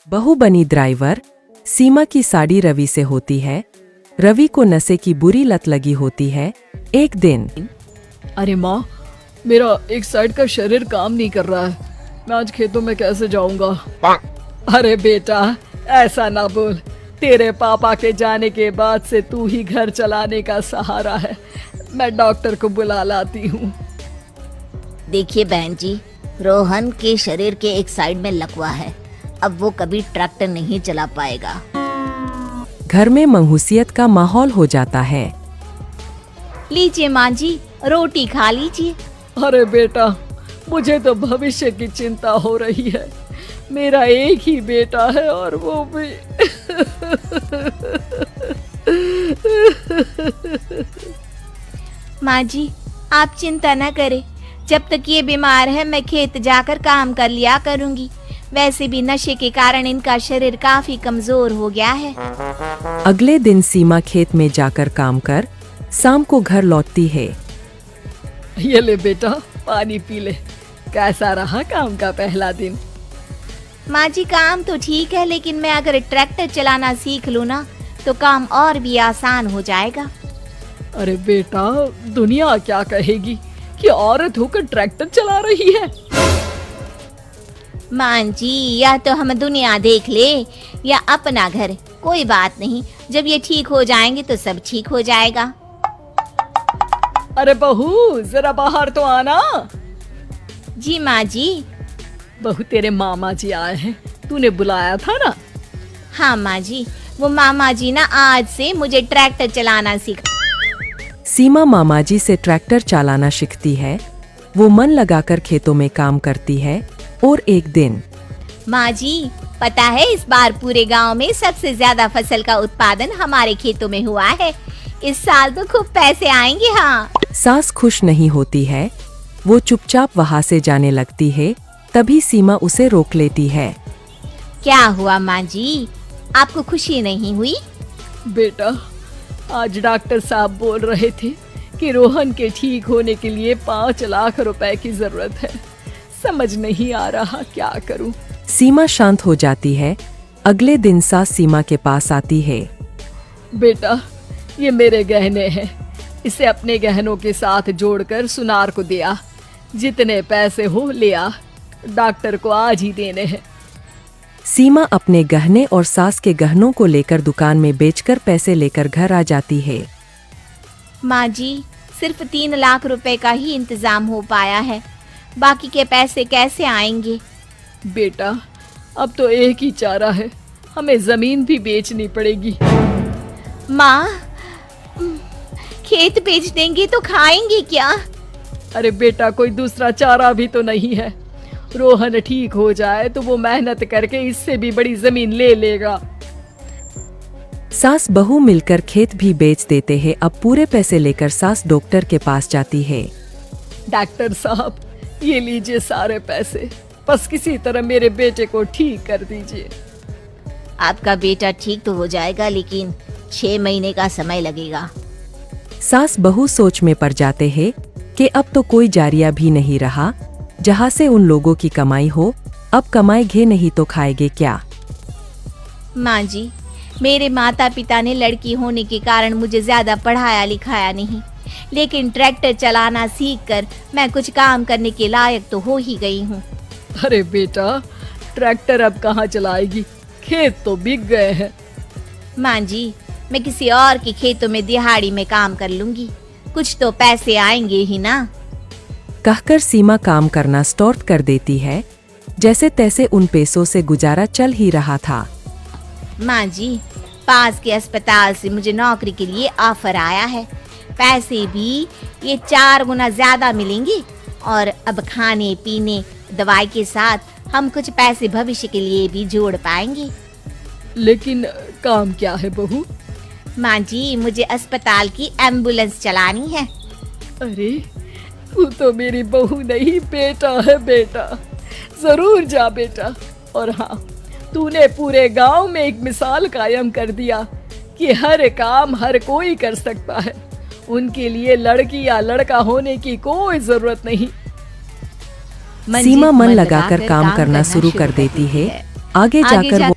बहू बनी ड्राइवर। सीमा की साड़ी रवि से होती है। रवि को नशे की बुरी लत लगी होती है। एक दिन अरे माँ, मेरा एक साइड का शरीर काम नहीं कर रहा है। मैं आज खेतों में कैसे जाऊंगा? अरे बेटा, ऐसा ना बोल। तेरे पापा के जाने के बाद से तू ही घर चलाने का सहारा है। मैं डॉक्टर को बुला लाती हूँ। देखिए बहन जी, रोहन के शरीर के एक साइड में लकवा है। अब वो कभी ट्रैक्टर नहीं चला पाएगा। घर में मंहूसियत का माहौल हो जाता है। लीजिए माँ जी, रोटी खा लीजिए। अरे बेटा, मुझे तो भविष्य की चिंता हो रही है। मेरा एक ही बेटा है और वो भी माँ जी, आप चिंता न करें। जब तक ये बीमार है मैं खेत जाकर काम कर लिया करूँगी। वैसे भी नशे के कारण इनका शरीर काफी कमजोर हो गया है। अगले दिन सीमा खेत में जाकर काम कर शाम को घर लौटती है। ये ले बेटा, पानी पी ले। कैसा रहा काम का पहला दिन? माँ जी, काम तो ठीक है, लेकिन मैं अगर ट्रैक्टर चलाना सीख लूँ ना तो काम और भी आसान हो जाएगा। अरे बेटा, दुनिया क्या कहेगी कि औरत होकर ट्रैक्टर चला रही है। माँ जी, या तो हम दुनिया देख ले या अपना घर, कोई बात नहीं। जब ये ठीक हो जाएंगे तो सब ठीक हो जाएगा। अरे बहू, जरा बाहर तो आना। जी माँ जी। बहू, तेरे मामा जी आए हैं, तूने बुलाया था ना? हाँ माँ जी, वो मामा जी ना आज से मुझे ट्रैक्टर चलाना सिखा। सीमा मामाजी से ट्रैक्टर चलाना सीखती है। वो मन लगाकर खेतों में काम करती है। और एक दिन माँ जी, पता है इस बार पूरे गांव में सबसे ज्यादा फसल का उत्पादन हमारे खेतों में हुआ है। इस साल तो खूब पैसे आएंगे। हाँ। सास खुश नहीं होती है। वो चुपचाप वहाँ से जाने लगती है। तभी सीमा उसे रोक लेती है। क्या हुआ माँ जी, आपको खुशी नहीं हुई? बेटा, आज डॉक्टर साहब बोल रहे थे कि रोहन के ठीक होने के लिए 5 लाख रुपए की जरूरत है। समझ नहीं आ रहा क्या करूं। सीमा शांत हो जाती है। अगले दिन सास सीमा के पास आती है। बेटा, ये मेरे गहने हैं। इसे अपने गहनों के साथ जोड़कर सुनार को दिया। जितने पैसे हो ले आ, डॉक्टर को आज ही देने हैं। सीमा अपने गहने और सास के गहनों को लेकर दुकान में बेचकर पैसे लेकर घर आ जाती है। माँ जी, सिर्फ 3 लाख रुपए का ही इंतजाम हो पाया है। बाकी के पैसे कैसे आएंगे? बेटा, अब तो एक ही चारा है, हमें जमीन भी बेचनी पड़ेगी। माँ, खेत बेच देंगे तो खाएंगे क्या? अरे बेटा, कोई दूसरा चारा भी तो नहीं है। रोहन ठीक हो जाए तो वो मेहनत करके इससे भी बड़ी जमीन ले लेगा। सास बहू मिलकर खेत भी बेच देते हैं। अब पूरे पैसे लेकर सास डॉक्टर के पास जाती है। डॉक्टर साहब, ये लीजिए सारे पैसे। बस किसी तरह मेरे बेटे को ठीक कर दीजिए। आपका बेटा ठीक तो हो जाएगा, लेकिन 6 महीने का समय लगेगा। सास बहू सोच में पड़ जाते हैं कि अब तो कोई जारिया भी नहीं रहा जहाँ से उन लोगों की कमाई हो। अब कमाएंगे नहीं तो खाएंगे क्या? माँ जी, मेरे माता पिता ने लड़की होने के कारण मुझे ज्यादा पढ़ाया लिखाया नहीं, लेकिन ट्रैक्टर चलाना सीखकर मैं कुछ काम करने के लायक तो हो ही गई हूँ। अरे बेटा, ट्रैक्टर अब कहाँ चलाएगी? खेत तो बिक गए हैं। माँ जी, मैं किसी और के खेतों में दिहाड़ी में काम कर लूंगी। कुछ तो पैसे आएंगे ही ना। कहकर सीमा काम करना स्टार्ट कर देती है। जैसे तैसे उन पैसों से गुजारा चल ही रहा था। माँ जी, पास के अस्पताल से मुझे नौकरी के लिए ऑफर आया है। पैसे भी ये 4 गुना ज्यादा मिलेंगे और अब खाने पीने दवाई के साथ हम कुछ पैसे भविष्य के लिए भी जोड़ पाएंगे। लेकिन काम क्या है बहू? माँ जी, मुझे अस्पताल की एम्बुलेंस चलानी है। अरे, तू तो मेरी बहू नहीं, बेटा है। बेटा, जरूर जा बेटा। और हाँ, तूने पूरे गांव में एक मिसाल कायम कर दिया कि हर काम हर कोई कर सकता है। उनके लिए लड़की या लड़का होने की कोई जरूरत नहीं। सीमा मन लगाकर काम करना शुरू कर देती है। आगे जाकर वो